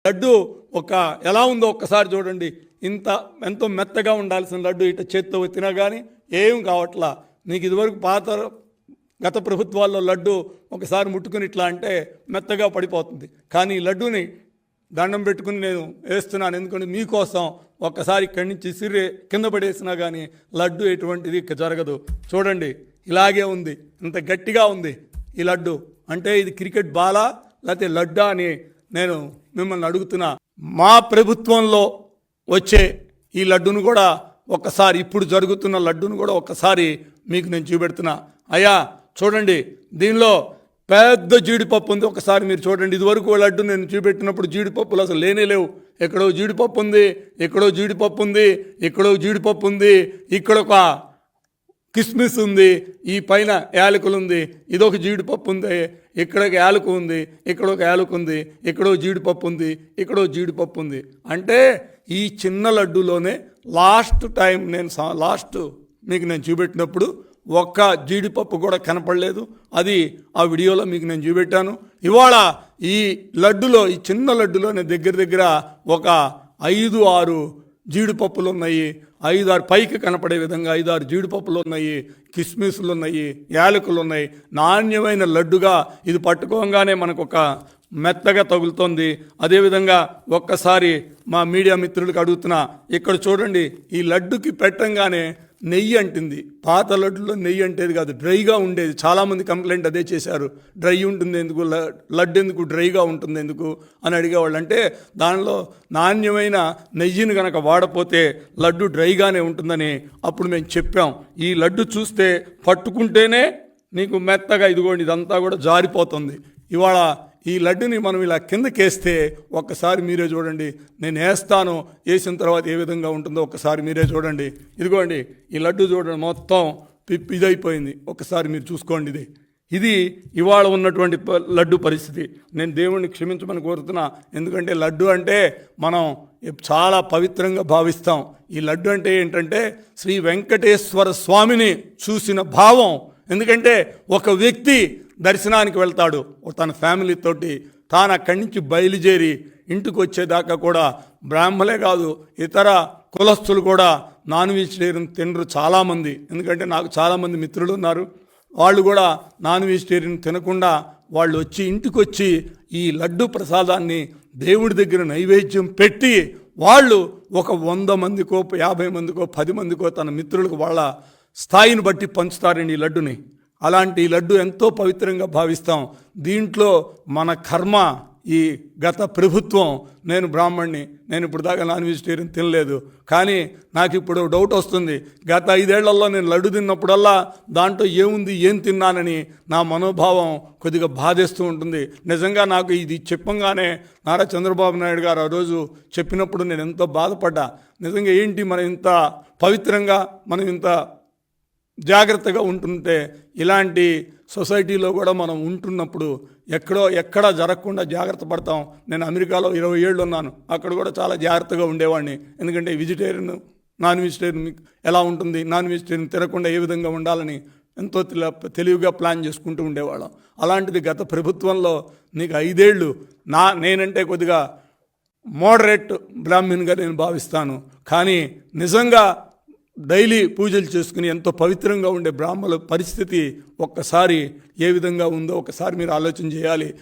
లడ్డు ఎలా ఉందో ఒక్కసారి చూడండి. ఎంతో మెత్తగా ఉండాల్సిన లడ్డు ఇట చేత్తో తినా కానీ ఏం కావట్లా. నీకు ఇదివరకు గత ప్రభుత్వాల్లో లడ్డు ఒకసారి ముట్టుకుని ఇట్లా అంటే మెత్తగా పడిపోతుంది. కానీ ఈ లడ్డూని దండం పెట్టుకుని నేను వేస్తున్నాను, ఎందుకంటే మీకోసం. ఒక్కసారి ఇక్కడి నుంచి సిర్రే కింద పడేసినా కానీ లడ్డు ఎటువంటిది జరగదు. చూడండి, ఇలాగే ఉంది, ఇంత గట్టిగా ఉంది ఈ లడ్డు. అంటే ఇది క్రికెట్ బాలా లేకపోతే లడ్డా అని నేను మిమ్మల్ని అడుగుతున్నా. మా ప్రభుత్వంలో వచ్చే ఈ లడ్డును కూడా ఒక్కసారి, ఇప్పుడు జరుగుతున్న లడ్డును కూడా ఒక్కసారి మీకు నేను చూపెడుతున్నా. అయ్యా చూడండి, దీనిలో పెద్ద జీడిపప్పు ఉంది. ఒకసారి మీరు చూడండి. ఇదివరకు లడ్డు నేను చూపెట్టినప్పుడు జీడిపప్పులు అసలు లేనే లేవు. ఎక్కడో జీడిపప్పు ఉంది, ఎక్కడో జీడిపప్పు ఉంది, ఎక్కడో జీడిపప్పు ఉంది, ఇక్కడ ఒక కిస్మిస్ ఉంది, ఈ పైన యాలకులు ఉంది, ఇదొక జీడిపప్పు ఉంది, ఇక్కడ ఒక యాలకు ఉంది, ఇక్కడ ఒక యాలకు ఉంది, ఇక్కడో జీడిపప్పు ఉంది, ఇక్కడో జీడిపప్పు ఉంది. అంటే ఈ చిన్న లడ్డూలోనే లాస్ట్ మీకు నేను చూపెట్టినప్పుడు ఒక్క జీడిపప్పు కూడా కనపడలేదు. అది ఆ వీడియోలో మీకు నేను చూపెట్టాను. ఇవాళ ఈ లడ్డులో, ఈ చిన్న లడ్డులోనే దగ్గర ఒక 5-6 జీడిపప్పులు ఉన్నాయి. 5-6 పైకి కనపడే విధంగా 5-6 జీడిపప్పులు ఉన్నాయి, కిస్మిస్లు ఉన్నాయి, యాలకులు ఉన్నాయి. నాణ్యమైన లడ్డుగా ఇది పట్టుకోగానే మనకు ఒక మెత్తగా తగులుతోంది. అదేవిధంగా ఒక్కసారి మా మీడియా మిత్రులకు అడుగుతున్నా, ఇక్కడ చూడండి, ఈ లడ్డుకి పెట్టంగానే నెయ్యి అంటుంది. పాత లడ్డులో నెయ్యి అంటేది కాదు, డ్రైగా ఉండేది. చాలామంది కంప్లైంట్ అదే చేశారు, డ్రై ఉంటుంది ఎందుకు, లడ్డు ఎందుకు డ్రైగా ఉంటుంది ఎందుకు అని అడిగేవాళ్ళు. అంటే దానిలో నాణ్యమైన నెయ్యిని కనుక వాడపోతే లడ్డు డ్రైగానే ఉంటుందని అప్పుడు మేము చెప్పాం. ఈ లడ్డు చూస్తే పట్టుకుంటేనే నీకు మెత్తగా, ఇదిగోండి ఇదంతా కూడా జారిపోతుంది. ఇవాళ ఈ లడ్డుని మనం ఇలా కిందకేస్తే ఒక్కసారి మీరే చూడండి. నేను వేస్తాను, వేసిన తర్వాత ఏ విధంగా ఉంటుందో ఒక్కసారి మీరే చూడండి. ఇదిగోండి ఈ లడ్డు చూడండి, మొత్తం ఇదైపోయింది. ఒక్కసారి మీరు చూసుకోండి. ఇది ఇవాళ ఉన్నటువంటి లడ్డు పరిస్థితి. నేను దేవుణ్ణి క్షమించమని కోరుతున్నా. ఎందుకంటే లడ్డు అంటే మనం చాలా పవిత్రంగా భావిస్తాం. ఈ లడ్డు అంటే ఏంటంటే శ్రీ వెంకటేశ్వర స్వామిని చూసిన భావం. ఎందుకంటే ఒక వ్యక్తి దర్శనానికి వెళ్తాడు తన ఫ్యామిలీతోటి, తాను అక్కడి నుంచి బయలుదేరి ఇంటికి వచ్చేదాకా కూడా బ్రాహ్మలే కాదు, ఇతర కులస్తులు కూడా నాన్ వెజిటేరియన్ తినరు చాలామంది. ఎందుకంటే నాకు చాలామంది మిత్రులు ఉన్నారు, వాళ్ళు కూడా నాన్ వెజిటేరియన్ తినకుండా వాళ్ళు వచ్చి ఇంటికి వచ్చి ఈ లడ్డు ప్రసాదాన్ని దేవుడి దగ్గర నైవేద్యం పెట్టి వాళ్ళు ఒక 100 మందికో 50 మందికో 10 మందికో తన మిత్రులకు వాళ్ళ స్థాయిని బట్టి పంచుతారండి ఈ లడ్డుని. అలాంటి లడ్డు ఎంతో పవిత్రంగా భావిస్తాం. దీంట్లో మన కర్మ, ఈ గత ప్రభుత్వం, నేను బ్రాహ్మణ్ణి, నేను ఇప్పుడు దాకా నాన్ వెజిటేరియన్ తినలేదు, కానీ నాకు ఇప్పుడు డౌట్ వస్తుంది. గత 5 ఏళ్లలో నేను లడ్డు తిన్నప్పుడల్లా దాంట్లో ఏముంది, ఏం తిన్నానని నా మనోభావం కొద్దిగా బాధేస్తూ ఉంటుంది. నిజంగా నాకు ఇది చెప్పంగానే నారా చంద్రబాబు నాయుడు గారు ఆ రోజు చెప్పినప్పుడు నేను ఎంతో బాధపడ్డా. నిజంగా ఏంటి, మనం ఇంత పవిత్రంగా, మనం ఇంత జాగ్రత్తగా ఉంటుంటే, ఇలాంటి సొసైటీలో కూడా మనం ఉంటున్నప్పుడు ఎక్కడ జరగకుండా జాగ్రత్త పడతాం. నేను అమెరికాలో 20 ఏళ్ళు ఉన్నాను, అక్కడ కూడా చాలా జాగ్రత్తగా ఉండేవాడిని. ఎందుకంటే వెజిటేరియన్, నాన్ వెజిటేరియన్ ఎలా ఉంటుంది, నాన్ వెజిటేరియన్ తినకుండా ఏ విధంగా ఉండాలని ఎంతో తెలివిగా ప్లాన్ చేసుకుంటూ ఉండేవాళ్ళం. అలాంటిది గత ప్రభుత్వంలో నీకు 5 ఏళ్ళు నేనంటే కొద్దిగా మోడరేట్ బ్రాహ్మణ్గా నేను భావిస్తాను, కానీ నిజంగా డైలీ పూజలు చేసుకుని ఎంతో పవిత్రంగా ఉండే బ్రాహ్మణుల పరిస్థితి ఒక్కసారి ఏ విధంగా ఉందో ఒకసారి మీరు ఆలోచన చేయాలి.